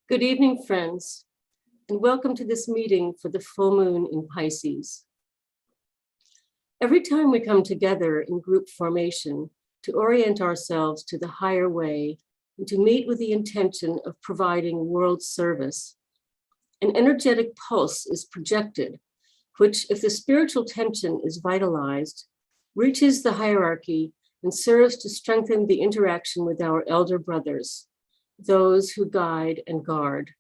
Good evening, friends, and welcome to this meeting for the full moon in Pisces. Every time we come together in group formation to orient ourselves to the higher way and to meet with the intention of providing world service, an energetic pulse is projected, which, if the spiritual tension is vitalized, reaches the hierarchy and serves to strengthen the interaction with our elder brothers, those who guide and guard.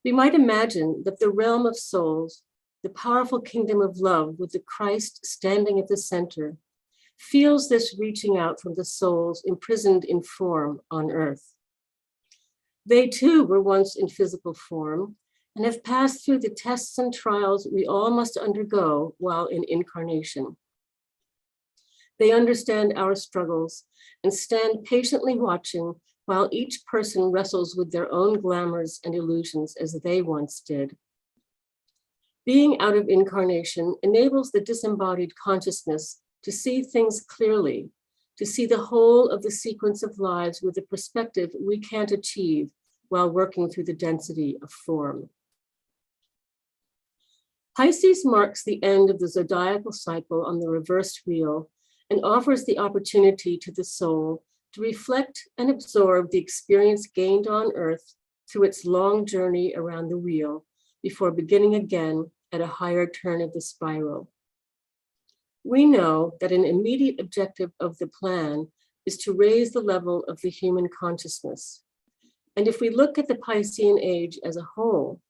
We might imagine that the realm of souls, the powerful kingdom of love with the Christ standing at the center, feels this reaching out from the souls imprisoned in form on earth. They too were once in physical form and have passed through the tests and trials we all must undergo while in incarnation. They understand our struggles and stand patiently watching while each person wrestles with their own glamours and illusions as they once did. Being out of incarnation enables the disembodied consciousness to see things clearly, to see the whole of the sequence of lives with a perspective we can't achieve while working through the density of form. Pisces marks the end of the zodiacal cycle on the reversed wheel and offers the opportunity to the soul to reflect and absorb the experience gained on Earth through its long journey around the wheel before beginning again at a higher turn of the spiral. We know that an immediate objective of the plan is to raise the level of the human consciousness. And if we look at the Piscean age as a whole,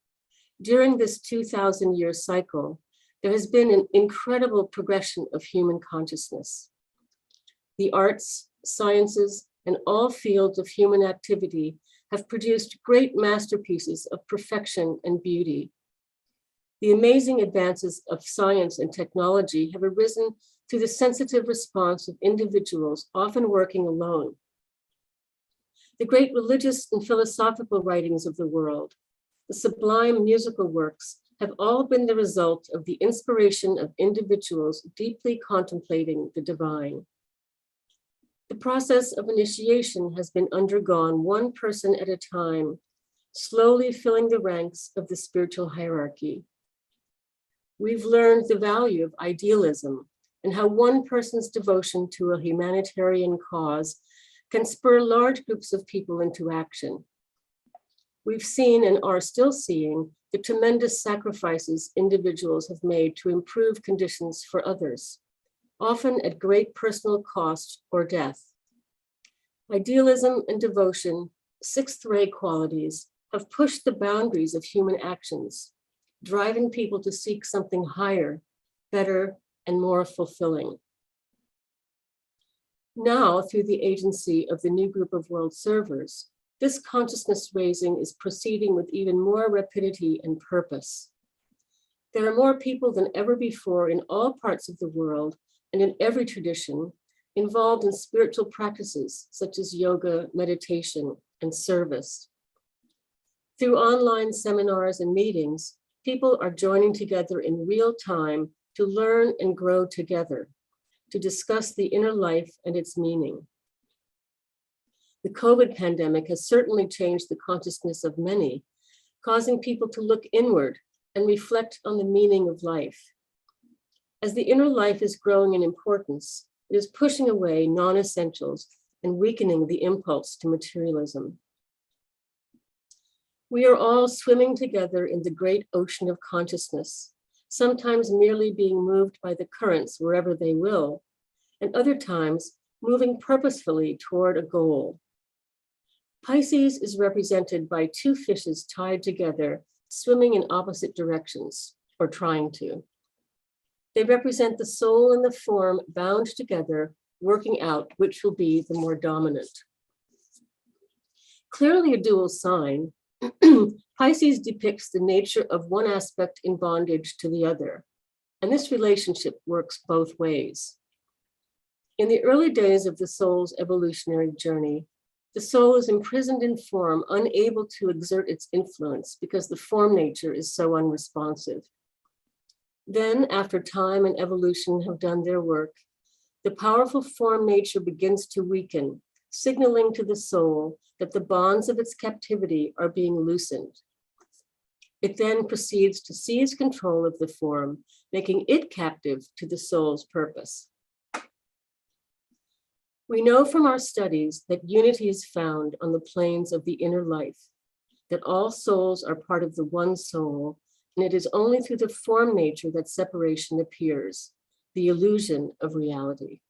during this 2,000-year cycle, there has been an incredible progression of human consciousness. The arts, sciences, and all fields of human activity have produced great masterpieces of perfection and beauty. The amazing advances of science and technology have arisen through the sensitive response of individuals often working alone. The great religious and philosophical writings of the world, the sublime musical works, have all been the result of the inspiration of individuals deeply contemplating the divine. The process of initiation has been undergone one person at a time, slowly filling the ranks of the spiritual hierarchy. We've learned the value of idealism and how one person's devotion to a humanitarian cause can spur large groups of people into action. We've seen and are still seeing the tremendous sacrifices individuals have made to improve conditions for others, often at great personal cost or death. Idealism and devotion, sixth-ray qualities, have pushed the boundaries of human actions, driving people to seek something higher, better, and more fulfilling. Now, through the agency of the new group of world servers, this consciousness raising is proceeding with even more rapidity and purpose. There are more people than ever before in all parts of the world and in every tradition involved in spiritual practices such as yoga, meditation, and service. Through online seminars and meetings, people are joining together in real time to learn and grow together, to discuss the inner life and its meaning. The COVID pandemic has certainly changed the consciousness of many, causing people to look inward and reflect on the meaning of life. As the inner life is growing in importance, it is pushing away non-essentials and weakening the impulse to materialism. We are all swimming together in the great ocean of consciousness, sometimes merely being moved by the currents wherever they will, and other times moving purposefully toward a goal. Pisces is represented by two fishes tied together, swimming in opposite directions, or trying to. They represent the soul and the form bound together, working out which will be the more dominant. Clearly a dual sign, Pisces depicts the nature of one aspect in bondage to the other, and this relationship works both ways. In the early days of the soul's evolutionary journey, the soul is imprisoned in form, unable to exert its influence because the form nature is so unresponsive. Then, after time and evolution have done their work, the powerful form nature begins to weaken, signaling to the soul that the bonds of its captivity are being loosened. It then proceeds to seize control of the form, making it captive to the soul's purpose. We know from our studies that unity is found on the planes of the inner life, that all souls are part of the one soul, and it is only through the form nature that separation appears, the illusion of reality.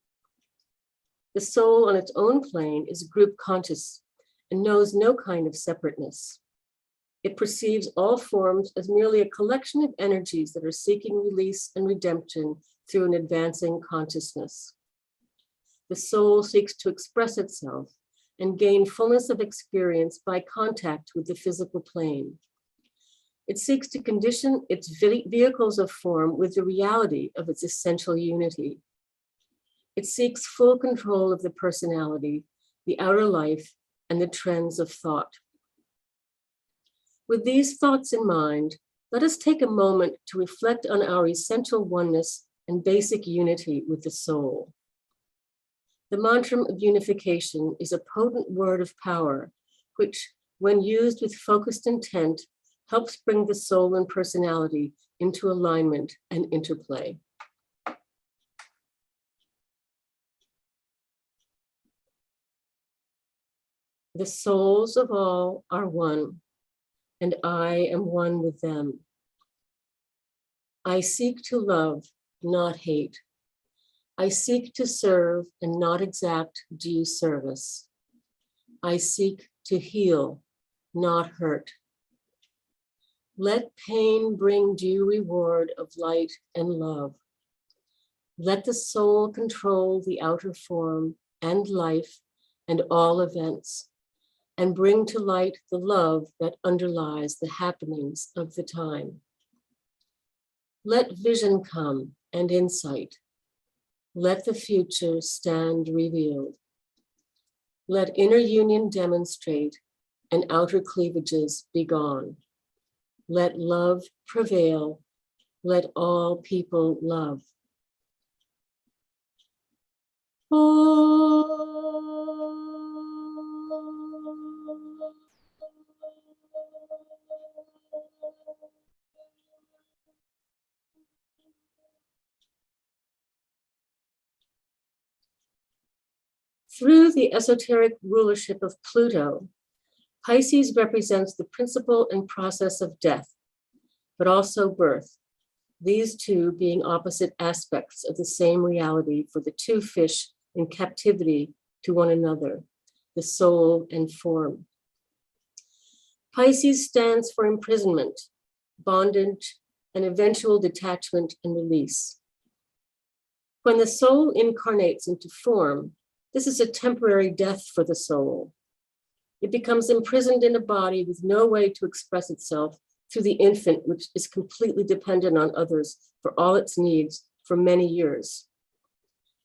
The soul on its own plane is group conscious and knows no kind of separateness. It perceives all forms as merely a collection of energies that are seeking release and redemption through an advancing consciousness. The soul seeks to express itself and gain fullness of experience by contact with the physical plane. It seeks to condition its vehicles of form with the reality of its essential unity. It seeks full control of the personality, the outer life, and the trends of thought. With these thoughts in mind, let us take a moment to reflect on our essential oneness and basic unity with the soul. The mantra of unification is a potent word of power, which, when used with focused intent, helps bring the soul and personality into alignment and interplay. The souls of all are one, and I am one with them. I seek to love, not hate. I seek to serve and not exact due service. I seek to heal, not hurt. Let pain bring due reward of light and love. Let the soul control the outer form and life and all events, and bring to light the love that underlies the happenings of the time. Let vision come and insight. Let the future stand revealed. Let inner union demonstrate and outer cleavages be gone. Let love prevail. Let all people love. Through the esoteric rulership of Pluto, Pisces represents the principle and process of death, but also birth, these two being opposite aspects of the same reality for the two fish in captivity to one another, the soul and form. Pisces stands for imprisonment, bondage, and eventual detachment and release. When the soul incarnates into form, this is a temporary death for the soul. It becomes imprisoned in a body with no way to express itself through the infant, which is completely dependent on others for all its needs for many years.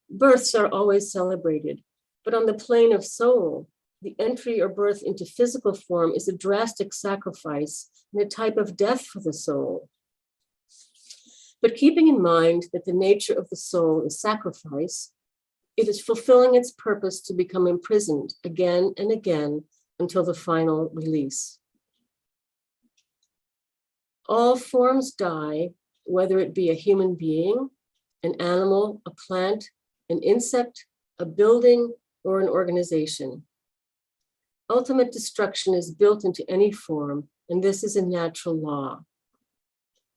Births are always celebrated, but on the plane of soul, the entry or birth into physical form is a drastic sacrifice and a type of death for the soul. But keeping in mind that the nature of the soul is sacrifice, it is fulfilling its purpose to become imprisoned again and again until the final release. All forms die, whether it be a human being, an animal, a plant, an insect, a building, or an organization. Ultimate destruction is built into any form, and this is a natural law.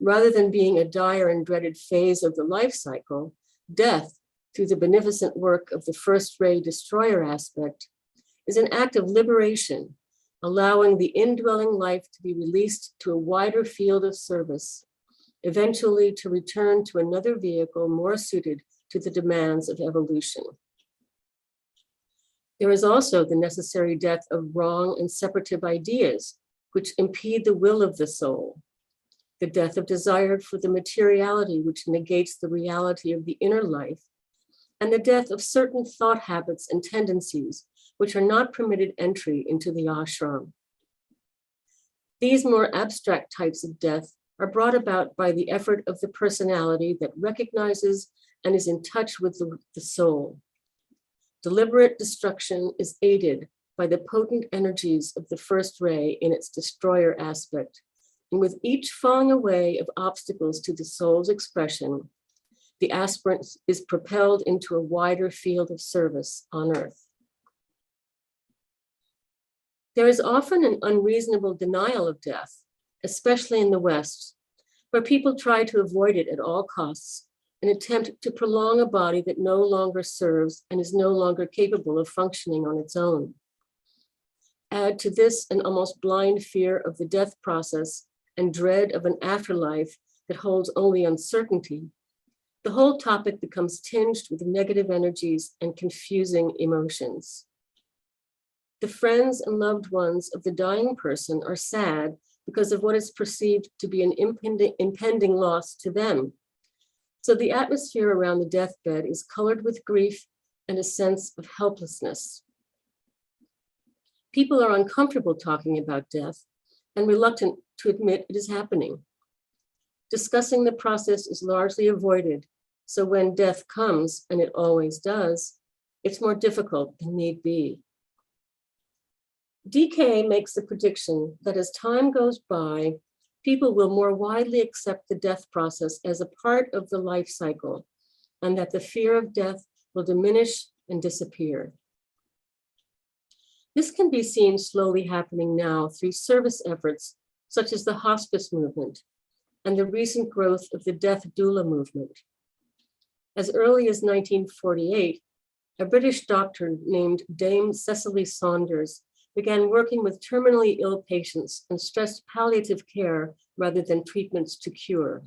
Rather than being a dire and dreaded phase of the life cycle, death, through the beneficent work of the first ray destroyer aspect, is an act of liberation, allowing the indwelling life to be released to a wider field of service, eventually to return to another vehicle more suited to the demands of evolution. There is also the necessary death of wrong and separative ideas, which impede the will of the soul, the death of desire for the materiality which negates the reality of the inner life, and the death of certain thought habits and tendencies which are not permitted entry into the ashram. These more abstract types of death are brought about by the effort of the personality that recognizes and is in touch with the soul. Deliberate destruction is aided by the potent energies of the first ray in its destroyer aspect, and with each falling away of obstacles to the soul's expression, the aspirant is propelled into a wider field of service on earth. There is often an unreasonable denial of death, especially in the West, where people try to avoid it at all costs and attempt to prolong a body that no longer serves and is no longer capable of functioning on its own. Add to this an almost blind fear of the death process and dread of an afterlife that holds only uncertainty, the whole topic becomes tinged with negative energies and confusing emotions. The friends and loved ones of the dying person are sad because of what is perceived to be an impending loss to them. So the atmosphere around the deathbed is colored with grief and a sense of helplessness. People are uncomfortable talking about death and reluctant to admit it is happening. Discussing the process is largely avoided, so when death comes, and it always does, it's more difficult than need be. DK makes the prediction that as time goes by, people will more widely accept the death process as a part of the life cycle, and that the fear of death will diminish and disappear. This can be seen slowly happening now through service efforts such as the hospice movement and the recent growth of the death doula movement. As early as 1948, a British doctor named Dame Cecily Saunders began working with terminally ill patients and stressed palliative care rather than treatments to cure.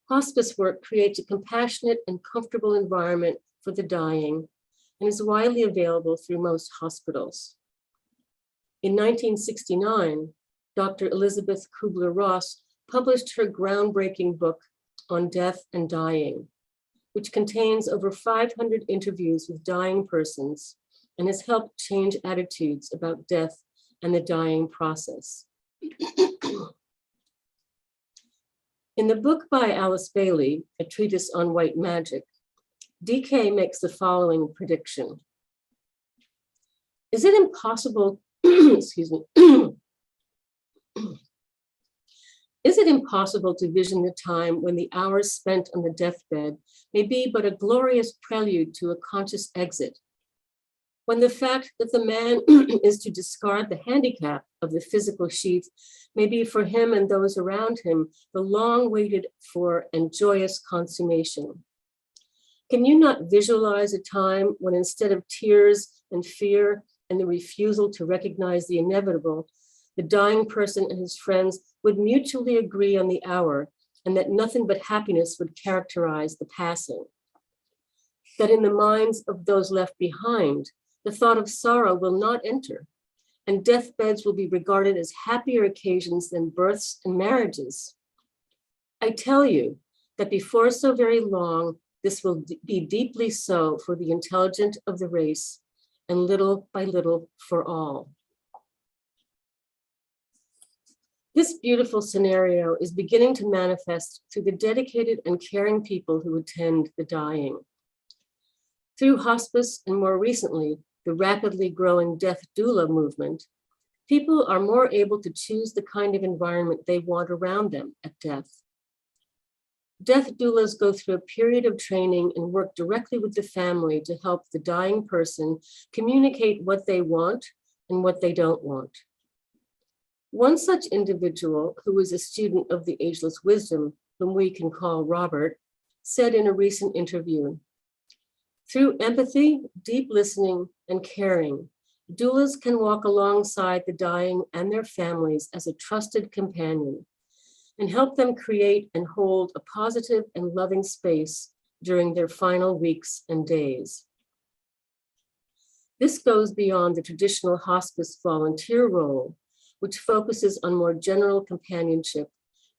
Hospice work creates a compassionate and comfortable environment for the dying and is widely available through most hospitals. In 1969, Dr. Elizabeth Kubler-Ross published her groundbreaking book on death and dying, which contains over 500 interviews with dying persons and has helped change attitudes about death and the dying process. In the book by Alice Bailey, A Treatise on White Magic, DK makes the following prediction. Is it impossible, excuse me, is it impossible to vision the time when the hours spent on the deathbed may be but a glorious prelude to a conscious exit? When the fact that the man is to discard the handicap of the physical sheath may be for him and those around him the long waited for and joyous consummation. Can you not visualize a time when instead of tears and fear and the refusal to recognize the inevitable, the dying person and his friends would mutually agree on the hour and that nothing but happiness would characterize the passing? That in the minds of those left behind, the thought of sorrow will not enter, and deathbeds will be regarded as happier occasions than births and marriages. I tell you that before so very long, this will be deeply so for the intelligent of the race, and little by little for all. This beautiful scenario is beginning to manifest through the dedicated and caring people who attend the dying. Through hospice and more recently, the rapidly growing death doula movement, people are more able to choose the kind of environment they want around them at death. Death doulas go through a period of training and work directly with the family to help the dying person communicate what they want and what they don't want. One such individual, who is a student of the ageless wisdom, whom we can call Robert, said in a recent interview, "Through empathy, deep listening, and caring, doulas can walk alongside the dying and their families as a trusted companion and help them create and hold a positive and loving space during their final weeks and days." This goes beyond the traditional hospice volunteer role, which focuses on more general companionship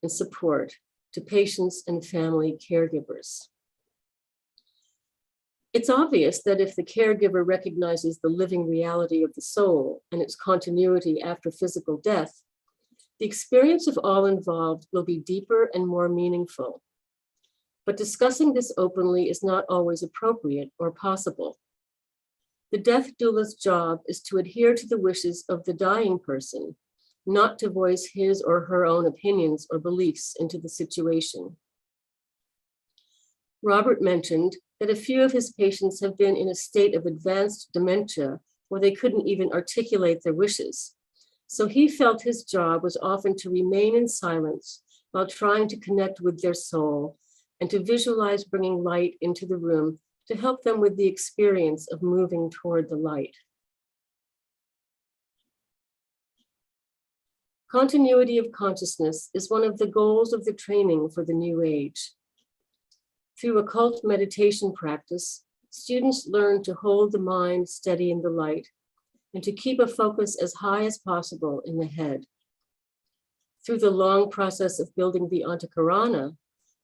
and support to patients and family caregivers. It's obvious that if the caregiver recognizes the living reality of the soul and its continuity after physical death, the experience of all involved will be deeper and more meaningful. But discussing this openly is not always appropriate or possible. The death doula's job is to adhere to the wishes of the dying person, not to voice his or her own opinions or beliefs into the situation. Robert mentioned that a few of his patients have been in a state of advanced dementia where they couldn't even articulate their wishes. So he felt his job was often to remain in silence while trying to connect with their soul and to visualize bringing light into the room to help them with the experience of moving toward the light. Continuity of consciousness is one of the goals of the training for the New Age. Through occult meditation practice, students learn to hold the mind steady in the light and to keep a focus as high as possible in the head. Through the long process of building the Antakarana,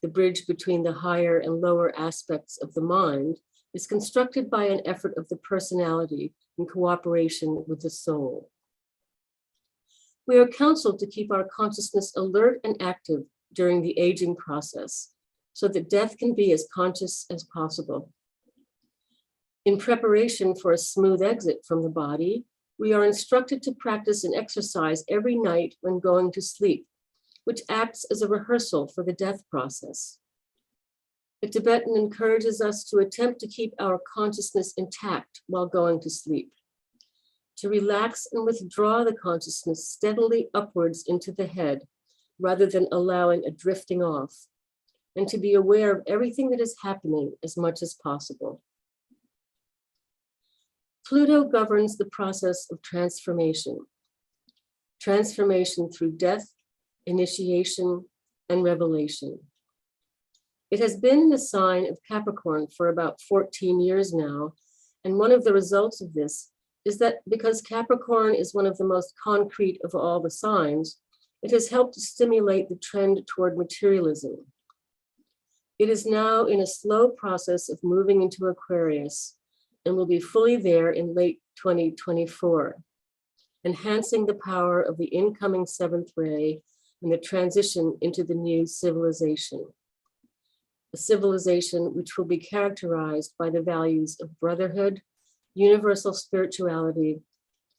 the bridge between the higher and lower aspects of the mind is constructed by an effort of the personality in cooperation with the soul. We are counseled to keep our consciousness alert and active during the aging process so that death can be as conscious as possible. In preparation for a smooth exit from the body, we are instructed to practice an exercise every night when going to sleep, which acts as a rehearsal for the death process. The Tibetan encourages us to attempt to keep our consciousness intact while going to sleep, to relax and withdraw the consciousness steadily upwards into the head, rather than allowing a drifting off, and to be aware of everything that is happening as much as possible. Pluto governs the process of transformation through death, initiation, and revelation. It has been in the sign of Capricorn for about 14 years now, and one of the results of this is that because Capricorn is one of the most concrete of all the signs, it has helped to stimulate the trend toward materialism. It is now in a slow process of moving into Aquarius and will be fully there in late 2024, enhancing the power of the incoming seventh ray and the transition into the new civilization. A civilization which will be characterized by the values of brotherhood, universal spirituality,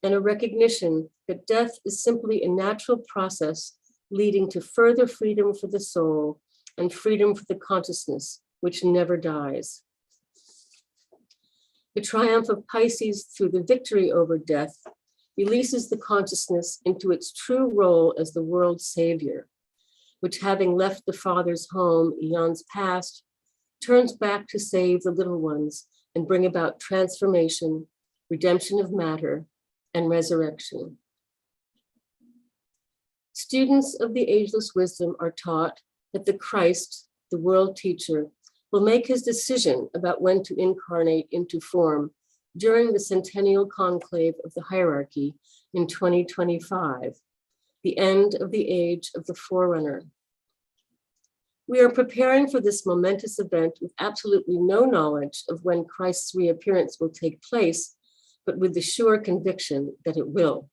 and a recognition that death is simply a natural process leading to further freedom for the soul and freedom for the consciousness, which never dies. The triumph of Pisces through the victory over death releases the consciousness into its true role as the world's savior, which, having left the Father's home eons past, turns back to save the little ones and bring about transformation, redemption of matter, and resurrection. Students of the ageless wisdom are taught that the Christ, the world teacher, will make his decision about when to incarnate into form during the centennial conclave of the hierarchy in 2025, the end of the age of the forerunner. We are preparing for this momentous event with absolutely no knowledge of when Christ's reappearance will take place, but with the sure conviction that it will.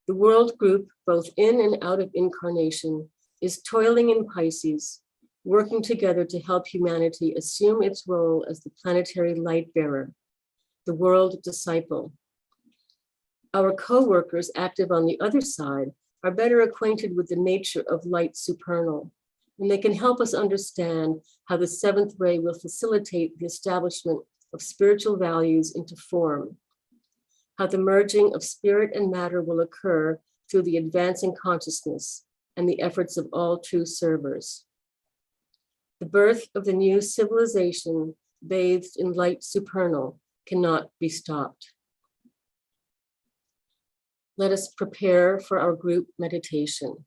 The world group, both in and out of incarnation, is toiling in Pisces, working together to help humanity assume its role as the planetary light bearer, the world disciple. Our co-workers active on the other side are better acquainted with the nature of light supernal, and they can help us understand how the seventh ray will facilitate the establishment of spiritual values into form, how the merging of spirit and matter will occur through the advancing consciousness and the efforts of all true servers. The birth of the new civilization bathed in light supernal cannot be stopped. Let us prepare for our group meditation.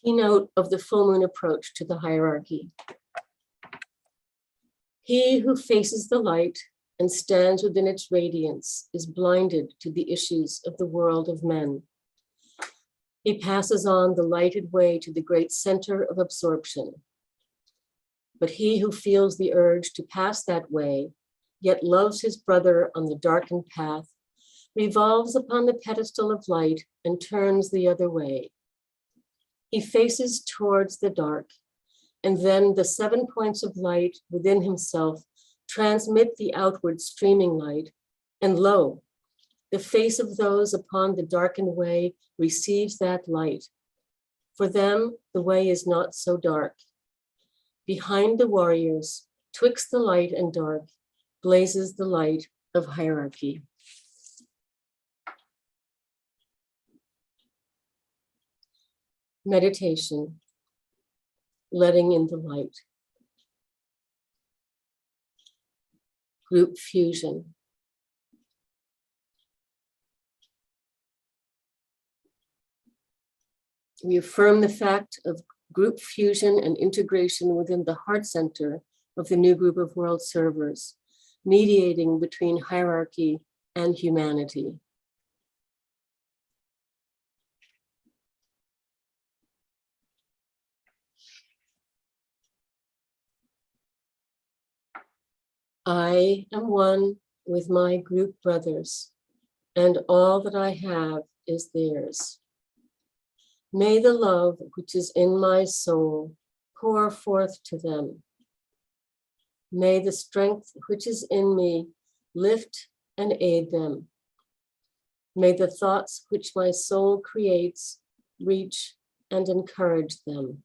Keynote of the full moon approach to the hierarchy. He who faces the light and stands within its radiance is blinded to the issues of the world of men. He passes on the lighted way to the great center of absorption. But he who feels the urge to pass that way, yet loves his brother on the darkened path, revolves upon the pedestal of light and turns the other way. He faces towards the dark, and then the 7 points of light within himself transmit the outward streaming light, and lo, the face of those upon the darkened way receives that light. For them, the way is not so dark. Behind the warriors, twixt the light and dark, blazes the light of hierarchy. Meditation, letting in the light. Group fusion. We affirm the fact of group fusion and integration within the heart center of the new group of world servers, mediating between hierarchy and humanity. I am one with my group brothers, and all that I have is theirs. May the love which is in my soul pour forth to them. May the strength which is in me lift and aid them. May the thoughts which my soul creates reach and encourage them.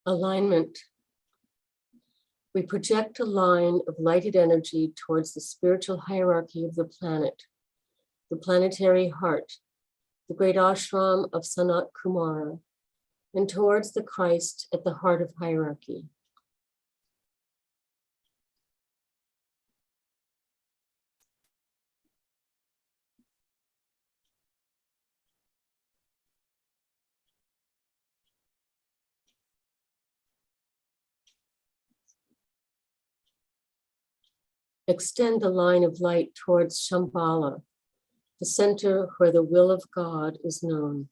Alignment. We project a line of lighted energy towards the spiritual hierarchy of the planet, the planetary heart, the great ashram of Sanat Kumara, and towards the Christ at the heart of hierarchy. Extend the line of light towards Shambhala, the center where the will of God is known.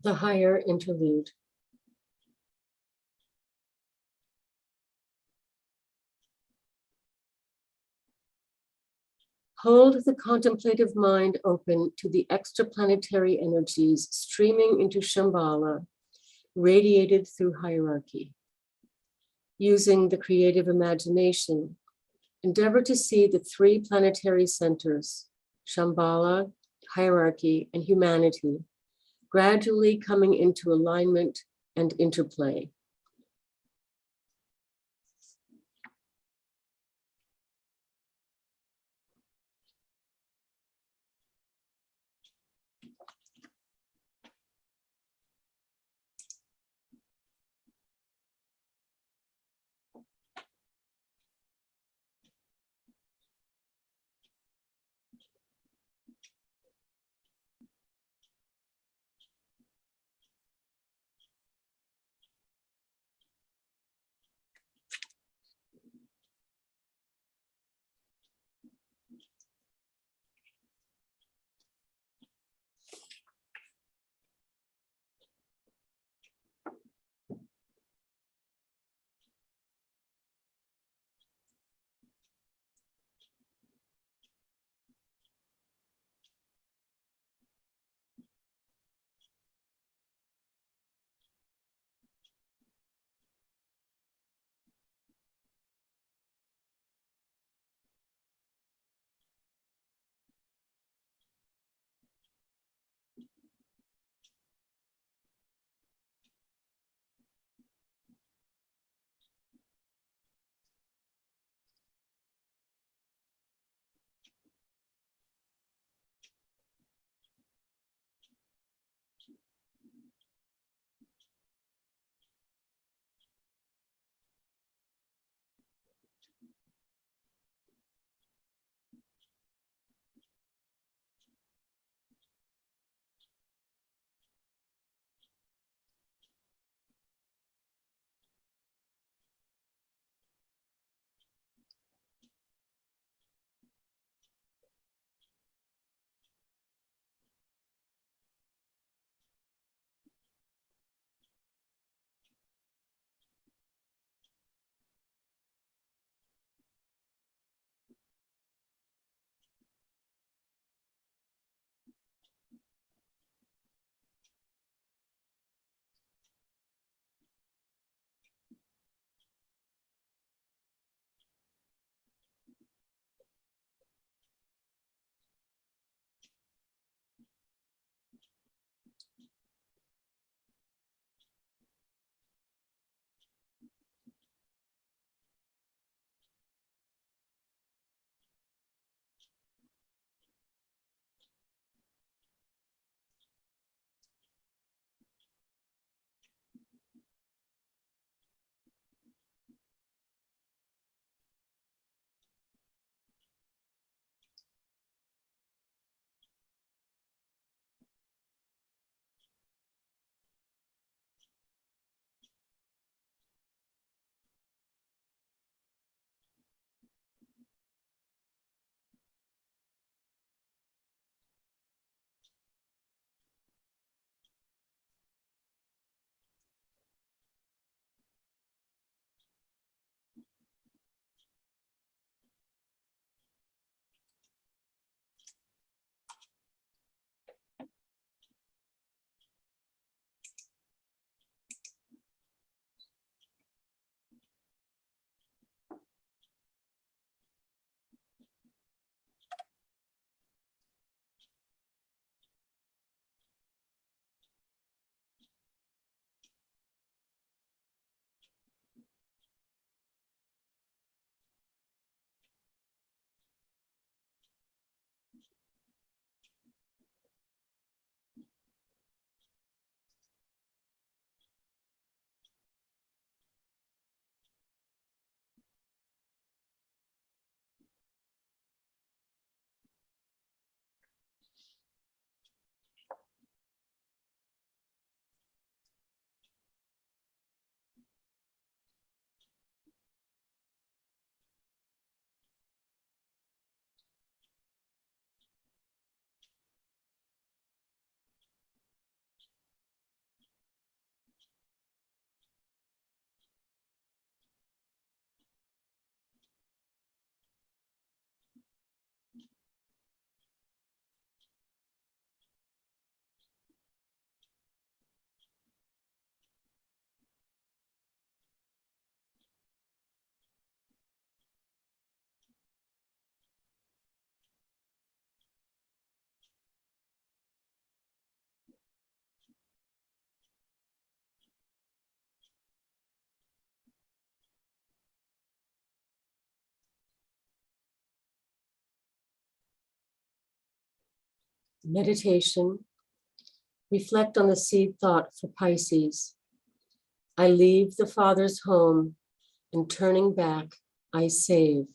The higher interlude. Hold the contemplative mind open to the extraplanetary energies streaming into Shambhala, radiated through hierarchy. Using the creative imagination, endeavor to see the three planetary centers, Shambhala, hierarchy, and humanity, gradually coming into alignment and interplay. Meditation. Reflect on the seed thought for Pisces. I leave the Father's home, and turning back, I save.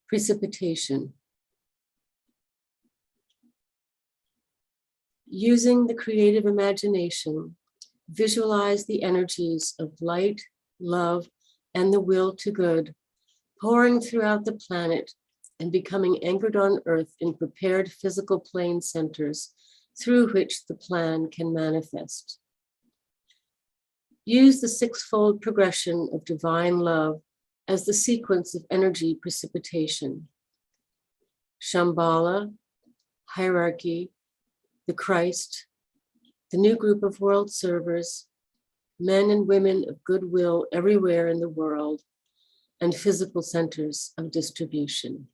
Precipitation. Using the creative imagination, visualize the energies of light, love, and the will to good pouring throughout the planet and becoming anchored on Earth in prepared physical plane centers through which the plan can manifest. Use the sixfold progression of divine love as the sequence of energy precipitation. Shambhala, hierarchy, the Christ, the new group of world servers, men and women of goodwill everywhere in the world, and physical centers of distribution.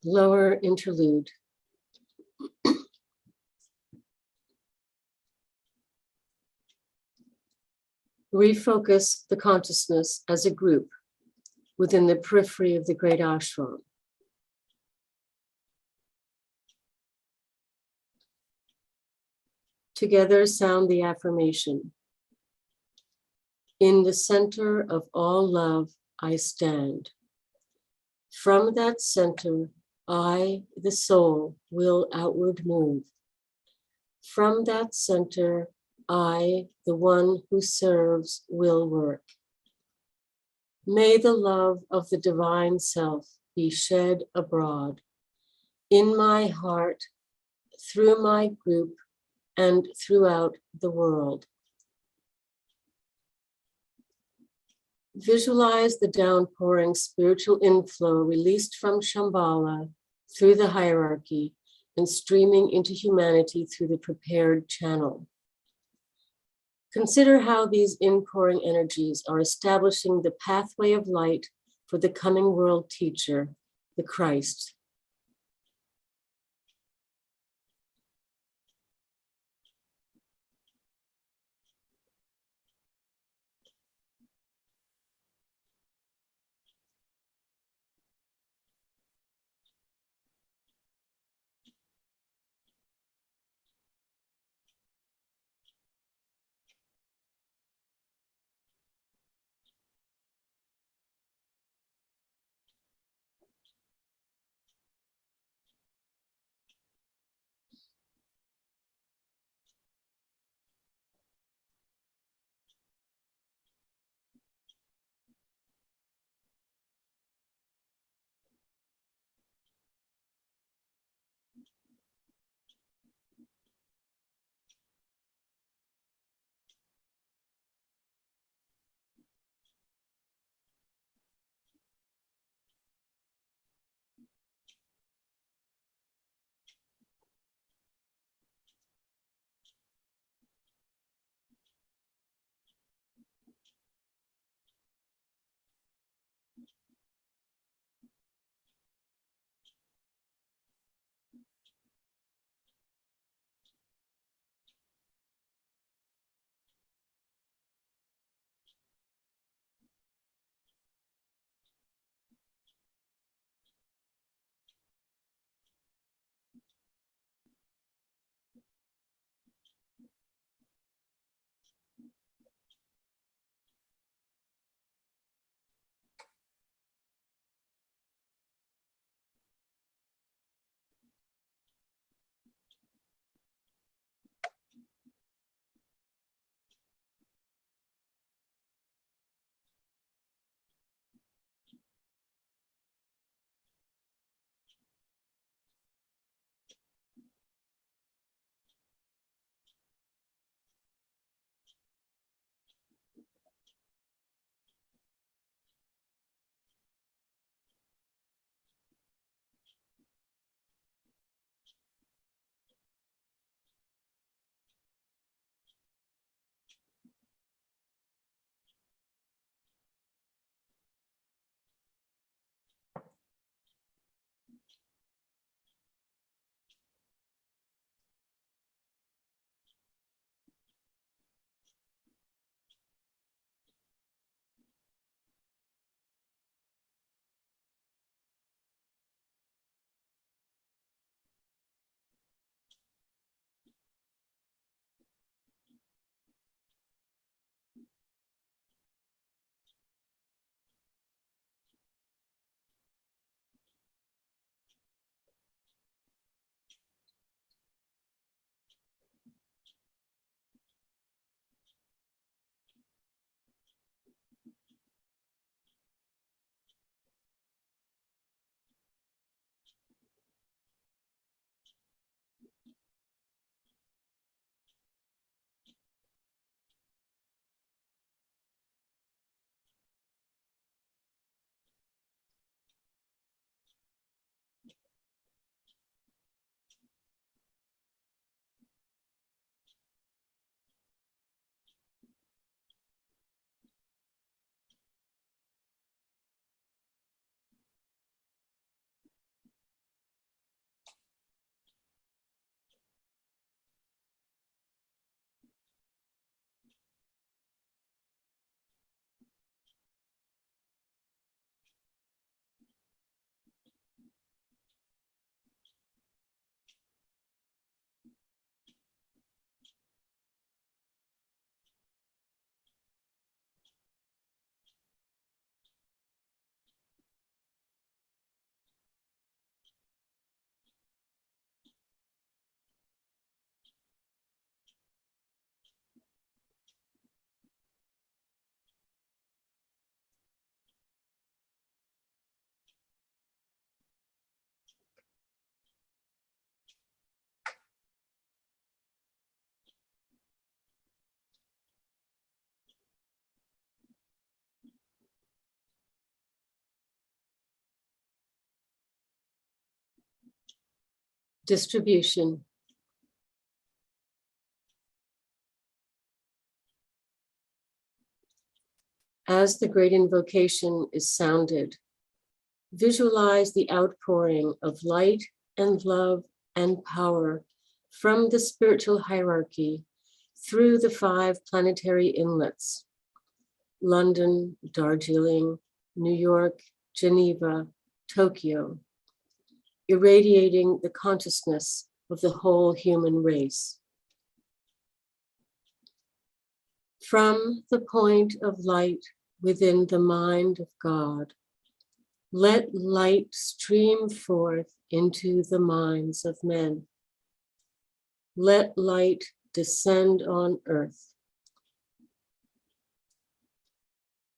Lower interlude. Refocus the consciousness as a group within the periphery of the great ashram. Together sound the affirmation. In the center of all love, I stand. From that center, I, the soul, will outward move. From that center, I, the one who serves, will work. May the love of the divine self be shed abroad, in my heart, through my group, and throughout the world. Visualize the downpouring spiritual inflow released from Shambhala through the hierarchy and streaming into humanity through the prepared channel. Consider how these inpouring energies are establishing the pathway of light for the coming world teacher, the Christ. Distribution. As the great invocation is sounded, visualize the outpouring of light and love and power from the spiritual hierarchy through the 5 planetary inlets: London, Darjeeling, New York, Geneva, Tokyo, irradiating the consciousness of the whole human race. From the point of light within the mind of God, let light stream forth into the minds of men. Let light descend on earth.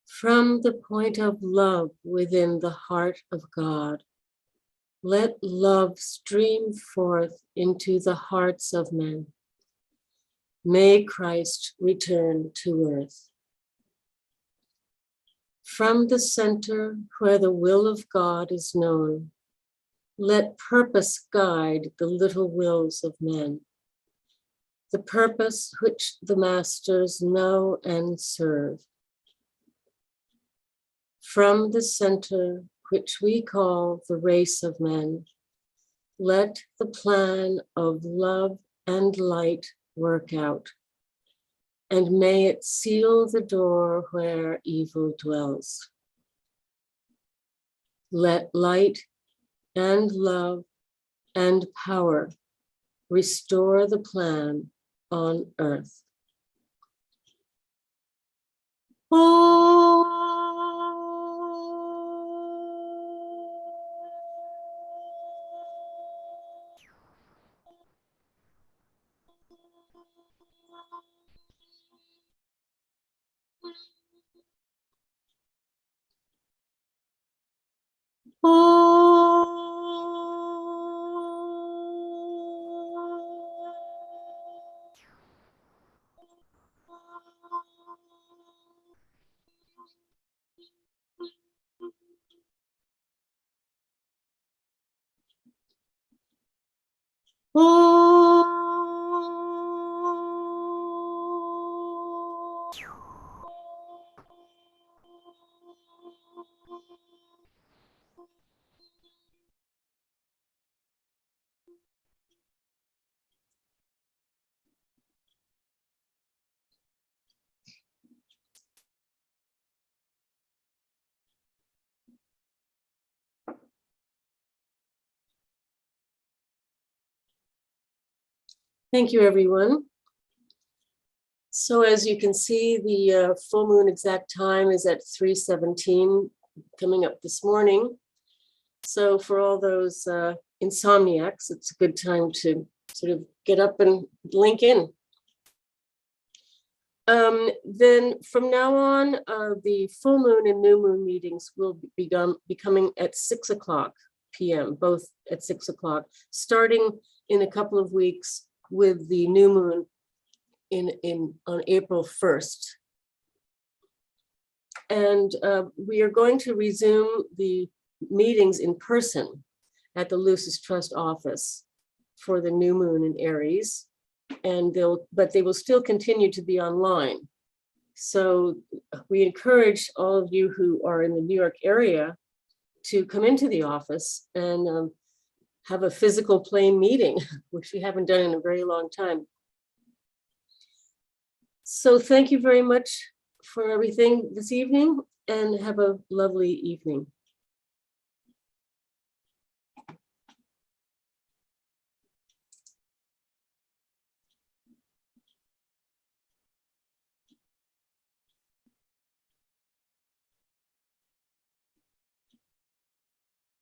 From the point of love within the heart of God, let love stream forth into the hearts of men. May Christ return to earth. From the center where the will of God is known, let purpose guide the little wills of men, the purpose which the masters know and serve. From the center which we call the race of men, let the plan of love and light work out, and may it seal the door where evil dwells. Let light and love and power restore the plan on earth. Thank you, everyone. So as you can see, the full moon exact time is at 3:17, coming up this morning. So for all those insomniacs, it's a good time to sort of get up and link in. Then from now on, the full moon and new moon meetings will be becoming at 6 o'clock p.m., both at 6 o'clock, starting in a couple of weeks with the new moon on April 1st. And we are going to resume the meetings in person at the Lucis Trust office for the new moon in Aries, and but they will still continue to be online. So we encourage all of you who are in the New York area to come into the office and have a physical plane meeting, which we haven't done in a very long time. So thank you very much for everything this evening, and have a lovely evening.